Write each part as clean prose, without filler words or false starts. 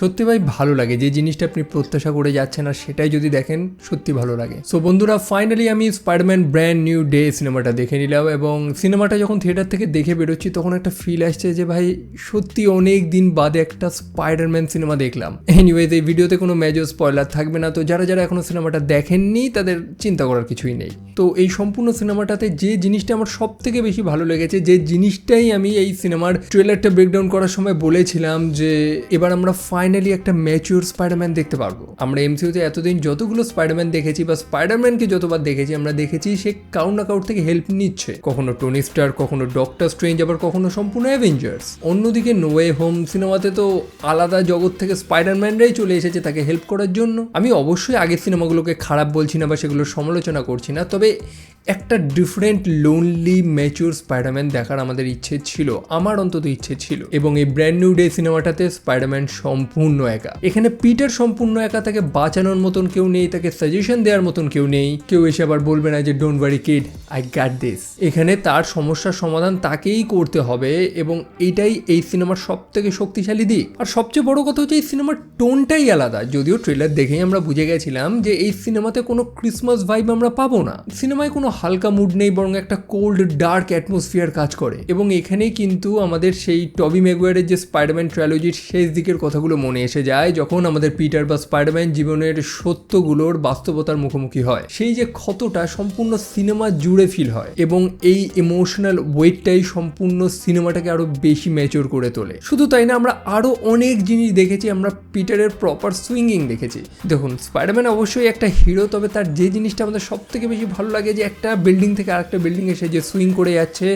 সত্যি ভাই ভালো লাগে, যে জিনিসটা আপনি প্রত্যাশা করে যাচ্ছেন আর সেটাই যদি দেখেন সত্যি ভালো লাগে। সো বন্ধুরা, ফাইনালি আমি স্পাইডারম্যান ব্র্যান্ড নিউ ডে সিনেমাটা দেখে নিলাম, এবং সিনেমাটা যখন থিয়েটার থেকে দেখে বেরোচ্ছি তখন একটা ফিল আসছে যে ভাই সত্যি অনেক দিন বাদে একটা স্পাইডারম্যান সিনেমা দেখলাম। এনিওয়েজ, এই ভিডিওতে কোনো মেজর স্পয়লার থাকবে না, তো যারা যারা এখনো সিনেমাটা দেখেননি তাদের চিন্তা করার কিছুই নেই। তো এই সম্পূর্ণ সিনেমাটাতে যে জিনিসটা আমার সব থেকে বেশি ভালো লেগেছে, যে জিনিসটাই আমি এই সিনেমার ট্রেলারটা ব্রেকডাউন করার সময় বলেছিলাম, যে এবার আমরা ফাইনালি একটা ম্যাচিউর স্পাইডারম্যান দেখতে পারবো। আমরা এমসিইউতে এতদিন যতগুলো স্পাইডারম্যান দেখেছি বা স্পাইডারম্যানকে যতবার দেখেছি, আমরা দেখেছি সে কাউর না কাউর থেকে হেল্প নিচ্ছে, কখনো টনি স্টার, কখনো ডক্টর স্ট্রেঞ্জ, আবার কখনো সম্পূর্ণ অ্যাভেঞ্জার্স। অন্যদিকে নো ওয়ে হোম সিনেমাতে তো আলাদা জগৎ থেকে স্পাইডারম্যানরাই চলে এসেছে তাকে হেল্প করার জন্য। আমি অবশ্যই আগের সিনেমাগুলোকে খারাপ বলছি না বা সেগুলোর সমালোচনা করছি না, তবে একটা ডিফারেন্ট লোনলি ম্যাচিউর স্পাইডারম্যান দেখার আমাদের ইচ্ছে ছিল, আমার অন্তত ইচ্ছে ছিল। এবং এই ব্র্যান্ড নিউ ডে সিনেমাটাতে স্পাইডারম্যান সম্পূর্ণ একা। এখানে পিটার সম্পূর্ণ একা, তাকে বাঁচানোর মতন কেউ নেই, তাকে সাজেশন দেওয়ার মতন কেউ নেই। কেউ এসে আবার বলবে না যে don't worry kid, I got this. এখানে তার সমস্যার সমাধান তাকেই করতে হবে, এবং এইটাই এই সিনেমার সব থেকে শক্তিশালী দিক। আর সবচেয়ে বড় কথা হচ্ছে এই সিনেমার টোনটাই আলাদা। যদিও ট্রেলার দেখেই আমরা বুঝে গেছিলাম যে এই সিনেমাতে কোনো ক্রিসমাস ভাইব আমরা পাবো না। সিনেমায় কোনো হালকা মুড নেই, বরং একটা কোল্ড ডার্ক অ্যাটমসফিয়ার কাজ করে। এবং এখানেই কিন্তু আমাদের সেই টবি ম্যাগুয়ারের যে স্পাইডারম্যান ট্রায়োলজির শেষ দিকের কথাগুলো মনে এসে যায়, যখন আমাদের পিটার বা স্পাইডারম্যান জীবনের সত্যগুলোর বাস্তবতার মুখোমুখি হয়। সেই যে ক্ষতটা সম্পূর্ণ সিনেমা জুড়ে ফিল হয়, এবং এই ইমোশনাল ওয়েটটাই সম্পূর্ণ সিনেমাটাকে আরো বেশি ম্যাচিওর করে তোলে। শুধু তাই না, আমরা আরো অনেক জিনিস দেখেছি। আমরা পিটারের প্রপার সুইঙ্গিং দেখেছি। দেখুন, স্পাইডারম্যান অবশ্যই একটা হিরো, তবে তার যে জিনিসটা আমাদের সব থেকে বেশি ভালো লাগে, যে একটা বিল্ডিং থেকে আরেকটা বিল্ডিং এসে যে সুইং করে যাচ্ছে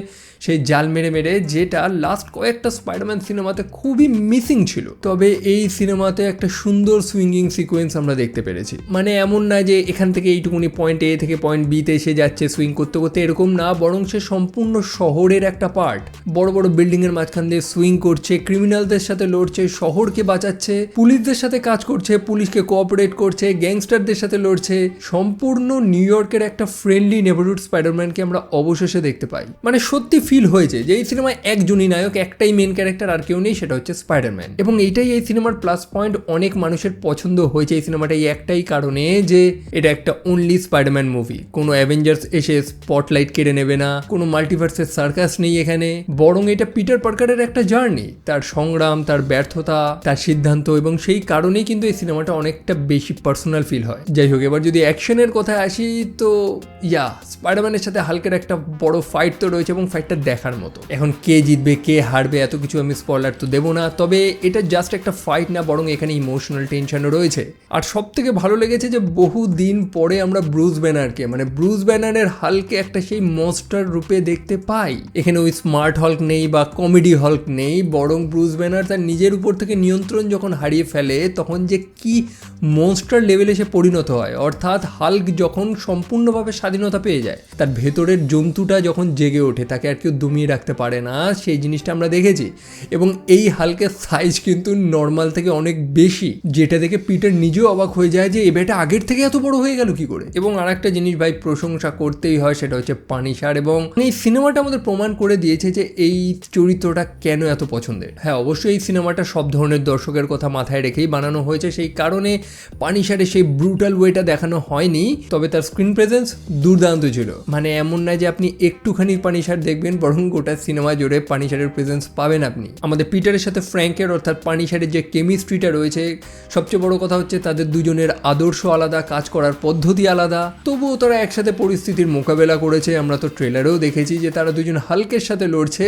সেই জাল মেরে মেরে, যেটা লাস্ট কয়েকটা স্পাইডারম্যান সিনেমাতে খুবই মিসিং ছিল। তবে এই সিনেমাতে একটা সুন্দর সুইঙ্গিং সিকোয়েন্স আমরা দেখতে পেরেছি। মানে এমন না যে এখান থেকে এইটুকুনি পয়েন্ট এ থেকে পয়েন্ট বিতে এসে যাচ্ছে সুইং করতে করতে, এরকম না, বরং সে সম্পূর্ণ শহরের একটা পার্ট, বড় বড় বিল্ডিং এর মাঝখান দিয়ে সুইং করছে, ক্রিমিনালদের সাথে লড়ছে, শহরকে বাঁচাচ্ছে, পুলিশদের সাথে কাজ করছে, পুলিশকে কোঅপারেট করছে, গ্যাংস্টারদের সাথে লড়ছে। সম্পূর্ণ নিউ ইয়র্কের একটা ফ্রেন্ডলি নেবারহুড স্পাইডারম্যানকে আমরা অবশেষে দেখতে পাই। মানে সত্যি ফিল হয়েছে যে এই সিনেমায় একজনই নায়ক, একটাই মেন ক্যারেক্টার, আর কেউ নেই, সেটা হচ্ছে স্পাইডারম্যান। এবং এইটাই এই সিনেমার প্লাস পয়েন্ট। অনেক মানুষের পছন্দ হয়েছে এই সিনেমাটা এই একটাই কারণে, যে এটা একটা অনলি স্পাইডারম্যান মুভি। কোনো অ্যাভেঞ্জার্স এসে স্পটলাইট কেড়ে নেবে না, কোনো মাল্টিভার্সের সার্কাস নেই এখানে, বরং এটা পিটার পার্কারের একটা জার্নি, তার সংগ্রাম, তার ব্যর্থতা, তার সিদ্ধান্ত, এবং সেই কারণেই কিন্তু এই সিনেমাটা অনেকটা বেশি পার্সোনাল ফিল হয়। যাই হোক, এবার যদি অ্যাকশনের কথায় আসি, তো স্পাইডারম্যানের সাথে হালকের একটা বড় ফাইট তো রয়েছে, এবং ফাইটটা দেখার মতো। এখন কে জিতবে কে হারবে এত কিছু আমি স্পয়লার তো দেবো না, তবে এটা জাস্ট একটা ফাইট না, বরং এখানে ইমোশনাল টেনশনও রয়েছে। আর সব থেকে ভালো লেগেছে যে বহু দিন পরে আমরা ব্রুস ব্যানারকে, মানে ব্রুস ব্যানারের হালকে একটা সেই মনস্টার রূপে দেখতে পাই। এখানে ওই স্মার্ট হল্ক নেই বা কমেডি হল্ক নেই, বরং ব্রুস ব্যানার তার নিজের উপর থেকে নিয়ন্ত্রণ যখন হারিয়ে ফেলে, তখন যে কি মনস্টার লেভেলে সে পরিণত হয়। অর্থাৎ হাল্ক যখন সম্পূর্ণভাবে স্বাধীনতা পেয়ে যায়, তার ভেতরের জন্তুটা যখন জেগে ওঠে, তাকে আর কেউ দমিয়ে রাখতে পারে না, সেই জিনিসটা আমরা দেখেছি। এবং এই হালকের সাইজ কিন্তু নর্মাল থেকে অনেক বেশি, যেটা দেখে পিটার নিজেও অবাক হয়ে যায় যে এটা আগের থেকে এত বড় হয়ে গেল কি করে। এবং আর একটা জিনিস ভাই প্রশংসা করতেই হয়, সেটা হচ্ছে পানিশার। এবং এই সিনেমাটা আমাদের প্রমাণ করে দিয়েছে যে এই চরিত্রটা কেন এত পছন্দের। হ্যাঁ, অবশ্যই এই সিনেমাটা সব ধরনের দর্শকের কথা মাথায় রেখেই বানানো হয়েছে, সেই কারণে পানিশারে সেই ব্রুটাল ওয়েটা দেখানো হয়নি, তবে তার স্ক্রিন প্রেজেন্স দুর্দান্ত ছিল। মানে এমন না যে আপনি একটুখানি পানিশার দেখবেন, বরং গোটা সিনেমা জুড়ে পানিশারের প্রেজেন্স পাবেন আপনি। আমাদের পিটারের সাথে ফ্র্যাঙ্কের অর্থাৎ পানিশারের যে কেমিস্ট্রিটা রয়েছে, সবচেয়ে বড় কথা হচ্ছে তাদের দুজনের আদর্শ আলাদা, কাজ করার পদ্ধতি আলাদা, তবুও তারা একসাথে পরিস্থিতির মোকাবেলা করেছে। আমরা তো ট্রেলারেও দেখেছি যে তারা দুজন হালকের সাথে লড়ছে।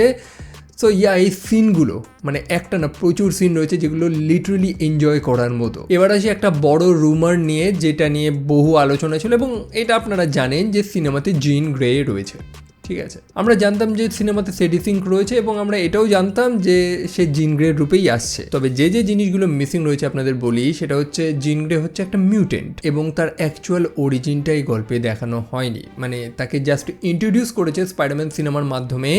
সো এই সিনগুলো, মানে একটা না, প্রচুর সিন রয়েছে যেগুলো লিটারালি এনজয় করার মতো। এবার আসি একটা বড় রুমার নিয়ে, যেটা নিয়ে বহু আলোচনা ছিল, এবং এটা আপনারা জানেন যে সিনেমাতে জিন গ্রে রয়েছে। ঠিক আছে, আমরা জানতাম যে সিনেমাতে সেডি সিঙ্ক রয়েছে, এবং আমরা এটাও জানতাম যে সে জিন গ্রের রূপেই আসছে। তবে যে যে জিনিসগুলো মিসিং রয়েছে আপনাদের বলি, সেটা হচ্ছে জিন গ্রে হচ্ছে একটা মিউটেন্ট, এবং তার অ্যাকচুয়াল অরিজিনটাই গল্পে দেখানো হয়নি। মানে তাকে জাস্ট ইন্ট্রোডিউস করেছে স্পাইডারম্যান সিনেমার মাধ্যমে,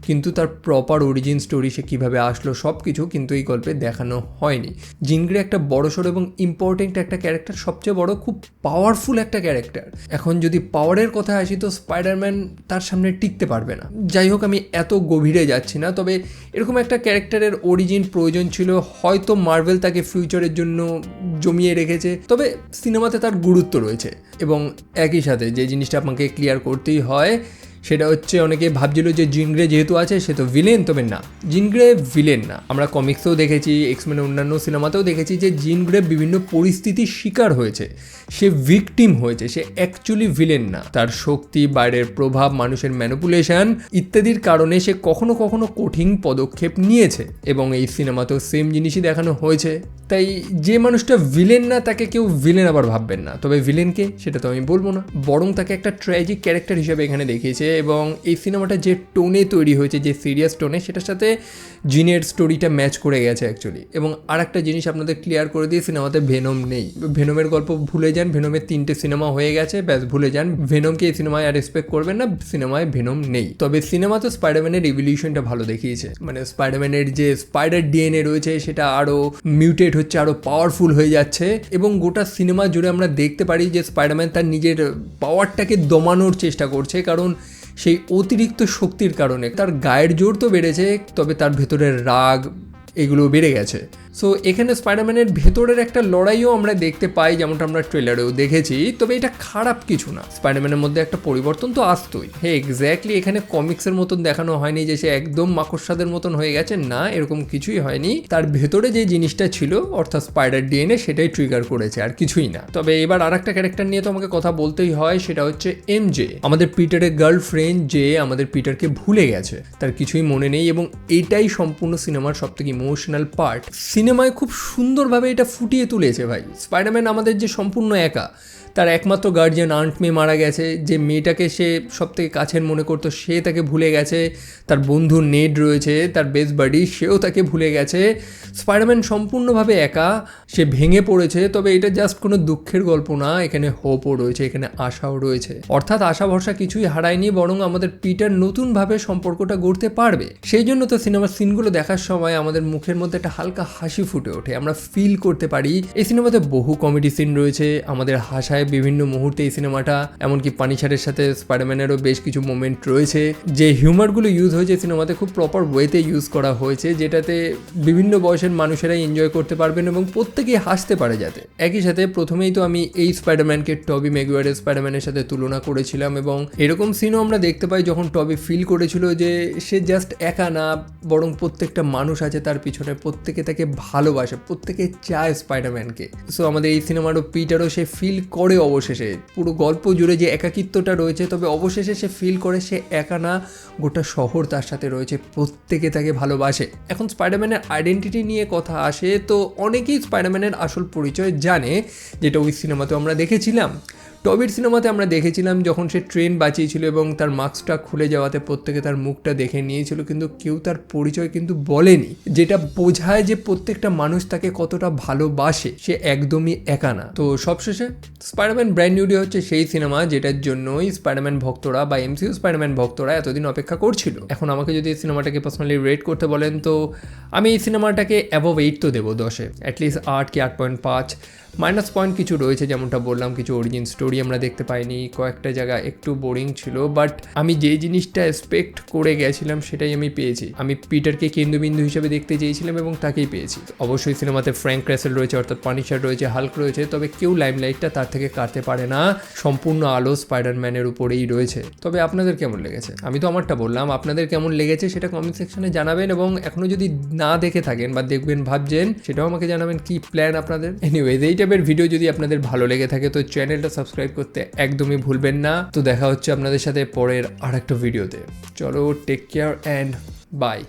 কিন্তু তার প্রপার অরিজিন স্টোরি সে কীভাবে আসলো সব কিছু কিন্তু এই গল্পে দেখানো হয়নি। জিন গ্রে একটা বড়সড় এবং ইম্পর্টেন্ট একটা ক্যারেক্টার, সবচেয়ে বড় খুব পাওয়ারফুল একটা ক্যারেক্টার। এখন যদি পাওয়ারের কথা আসি তো স্পাইডারম্যান তার সামনে টিকতে পারবে না। যাই হোক, আমি এত গভীরে যাচ্ছি না, তবে এরকম একটা ক্যারেক্টারের অরিজিন প্রয়োজন ছিল, হয়তো মার্ভেল তাকে ফিউচারের জন্য জমিয়ে রেখেছে, তবে সিনেমাতে তার গুরুত্ব রয়েছে। এবং একই সাথে যে জিনিসটা আপনাকে ক্লিয়ার করতেই হয় সেটা হচ্ছে, অনেকে ভাবছিল যে জিন গ্রে যেহেতু আছে সে তো ভিলেন, তবে না, জিন গ্রে ভিলেন না। আমরা কমিক্সেও দেখেছি, এক্সম্যানের অন্যান্য সিনেমাতেও দেখেছি যে জিন গ্রে বিভিন্ন পরিস্থিতির শিকার হয়েছে, সে ভিকটিম হয়েছে, সে অ্যাকচুয়ালি ভিলেন না। তার শক্তি, বাইরের প্রভাব, মানুষের ম্যানিপুলেশন ইত্যাদির কারণে সে কখনো কখনো কঠিন পদক্ষেপ নিয়েছে, এবং এই সিনেমাতেও সেম জিনিসই দেখানো হয়েছে। তাই যে মানুষটা ভিলেন না তাকে কেউ ভিলেন আবার ভাববেন না। তবে ভিলেনকে সেটা তো আমি বলবো না, বরং তাকে একটা ট্র্যাজিক ক্যারেক্টার হিসেবে এখানে দেখিয়েছে। এবং এই সিনেমাটা যে টোনে তৈরি হয়েছে, যে সিরিয়াস টোনে, সেটার সাথে জিনের স্টোরিটা ম্যাচ করে গেছে অ্যাকচুয়ালি। এবং আর একটা জিনিস আপনাদের ক্লিয়ার করে দিয়ে, সিনেমাতে ভেনম নেই। ভেনমের গল্প ভুলে যান, ভেনমের 3টে সিনেমা হয়ে গেছে, ব্যাস ভুলে যান। ভেনমকে এই সিনেমায় আর রেসপেক্ট করবেন না, সিনেমায় ভেনম নেই। তবে সিনেমাতে স্পাইডারম্যানের ইভলিউশনটা ভালো দেখিয়েছে, মানে স্পাইডারম্যানের যে স্পাইডার ডিএনএ রয়েছে সেটা আরও মিউটেট হচ্ছে, আরও পাওয়ারফুল হয়ে যাচ্ছে। এবং গোটা সিনেমা জুড়ে আমরা দেখতে পারি যে স্পাইডারম্যান তার নিজের পাওয়ারটাকে দমানোর চেষ্টা করছে, কারণ সেই অতিরিক্ত শক্তির কারণে তার গায়ের জোর তো বেড়েছে, তবে তার ভেতরের রাগ এগুলো বেড়ে গেছে। সো এখানে স্পাইডারম্যানের ভেতরের একটা লড়াইও আমরা দেখতে পাই, যেমনটা আমরা ট্রেলারেও দেখেছি। তবে এটা খারাপ কিছু না, স্পাইডারম্যানের মধ্যে একটা পরিবর্তন তো আসতোই। হ্যাঁ, এক্স্যাক্টলি এখানে কমিক্সের মতন দেখানো হয়নি যে সে একদম মাকড়সাদের মতন হয়ে গেছে, না, এরকম কিছুই হয়নি। তার ভেতরে যে জিনিসটা ছিল, অর্থাৎ স্পাইডার ডিএনএ, সেটাই ট্রিগার করেছে, আর কিছুই না। তবে এবার আর একটা ক্যারেক্টার নিয়ে তো আমাকে কথা বলতেই হয়, সেটা হচ্ছে এমজে, আমাদের পিটারের গার্লফ্রেন্ড, যে আমাদের পিটারকে ভুলে গেছে, তার কিছুই মনে নেই। এবং এটাই সম্পূর্ণ সিনেমার সবথেকে ইমোশনাল পার্ট। সিনেমায় খুব সুন্দরভাবে এটা ফুটিয়ে তুলেছে ভাই। স্পাইডারম্যান আমাদের যে সম্পূর্ণ একা, তার একমাত্র গার্জিয়ান আন্ট মে মারা গেছে, যে মেয়েটাকে সে সব থেকে কাছের মনে করতো সে তাকে ভুলে গেছে, তার বন্ধু নেড রয়েছে, তার বেস্ট বাডি, সেও তাকে ভুলে গেছে। স্পাইডারম্যান সম্পূর্ণভাবে একা, সে ভেঙে পড়েছে। তবে এটা জাস্ট কোনো দুঃখের গল্প না, এখানে হোপও রয়েছে, এখানে আশাও রয়েছে। অর্থাৎ আশা ভরসা কিছুই হারায়নি, বরং আমাদের পিটার নতুনভাবে সম্পর্কটা গড়তে পারবে। সেই জন্য তো সিনেমার সিনগুলো দেখার সময় আমাদের মুখের মধ্যে একটা হালকা হাসি ফুটে ওঠে, আমরা ফিল করতে পারি। এই সিনেমাতে বহু কমেডি সিন রয়েছে, আমাদের হাসায় বিভিন্ন মুহূর্তে এই সিনেমাটা। এমনকি পানিশারের সাথে স্পাইডারম্যানেরও বেশ কিছু মোমেন্ট রয়েছে, যে হিউমারগুলো ইউজ হয়েছে সিনেমাতে খুব প্রপার ওয়েতে ইউজ করা হয়েছে, যেটাতে বিভিন্ন বয়সের মানুষেরাই এনজয় করতে পারবেন এবং প্রত্যেকেই হাসতে পারে যাতে। একই সাথে প্রথমেই তো আমি এই স্পাইডারম্যানকে টবি ম্যাগুয়ারের স্পাইডারম্যানের সাথে তুলনা করেছিলাম, এবং এরকম সিনও আমরা দেখতে পাই যখন টবি ফিল করেছিল যে সে জাস্ট একা না, বরং প্রত্যেকটা মানুষ আছে তার পিছনে, প্রত্যেকে তাকে ভালোবাসে, প্রত্যেকে চায় স্পাইডারম্যানকে। সো আমাদের এই সিনেমারও পিটারও সে ফিল করে অবশেষে, পুরো গল্প জুড়ে যে একাকিত্বটা রয়েছে, তবে অবশেষে সে ফিল করে সে একা না, গোটা শহর তার সাথে রয়েছে, প্রত্যেকে তাকে ভালোবাসে। এখন স্পাইডারম্যানের আইডেন্টিটি নিয়ে কথা আসে, তো অনেকেই স্পাইডারম্যানের আসল পরিচয় জানে, যেটা ওই সিনেমাতেও আমরা দেখেছিলাম। টবির সিনেমাতে আমরা দেখেছিলাম যখন সে ট্রেন বাঁচিয়েছিল এবং তার মাস্কটা খুলে যাওয়াতে প্রত্যেকে তার মুখটা দেখে নিয়েছিল, কিন্তু কেউ তার পরিচয় কিন্তু বলেনি, যেটা বোঝায় যে প্রত্যেকটা মানুষ তাকে কতটা ভালোবাসে, সে একদমই একা না। তো সবশেষে স্পাইডারম্যান ব্র্যান্ড নিউ ডে হচ্ছে সেই সিনেমা যেটার জন্যই স্পাইডারম্যান ভক্তরা বা এমসিইউ স্পাইডারম্যান ভক্তরা এতদিন অপেক্ষা করছিল। এখন আমাকে যদি এই সিনেমাটাকে পার্সোনালি রেট করতে বলেন, তো আমি এই সিনেমাটাকে অ্যাবভ 8 তো দেবো 10-এ, অ্যাটলিস্ট 8 কি 8.5। মাইনাস পয়েন্ট কিছু রয়েছে, যেমনটা বললাম, কিছু অরিজিন স্টোরি আমরা দেখতে পাইনি, কয়েকটা জায়গা একটু বোরিং ছিল, বাট আমি যে জিনিসটা এক্সপেক্ট করে গেছিলাম সেটাই আমি পেয়েছি। আমি পিটারকে কেন্দ্রবিন্দু হিসেবে দেখতে চেয়েছিলাম এবং তাকেই পেয়েছি। অবশ্যই সিনেমাতে ফ্র্যাঙ্ক ক্যাসেল রয়েছে, অর্থাৎ পানিশার রয়েছে, হাল্ক রয়েছে, তবে কেউ লাইমলাইটটা তার থেকে কাটতে পারে না, সম্পূর্ণ আলো স্পাইডারম্যানের উপরেই রয়েছে। তবে আপনাদের কেমন লেগেছে? আমি তো আমারটা বললাম, আপনাদের কেমন লেগেছে সেটা কমেন্ট সেকশনে জানাবেন, এবং এখনও যদি না দেখে থাকেন বা দেখবেন ভাবছেন, সেটাও আমাকে জানাবেন কি প্ল্যান আপনাদের। এনিওয়েজ, এই টাইপের ভিডিও যদি আপনাদের ভালো লেগে থাকে তো চ্যানেলটা সাবস্ক্রাইব করতে একদমই ভুলবেন না। তো দেখা হচ্ছে আপনাদের সাথে পরের আরেকটা ভিডিওতে। চলো, টেক কেয়ার অ্যান্ড বাই।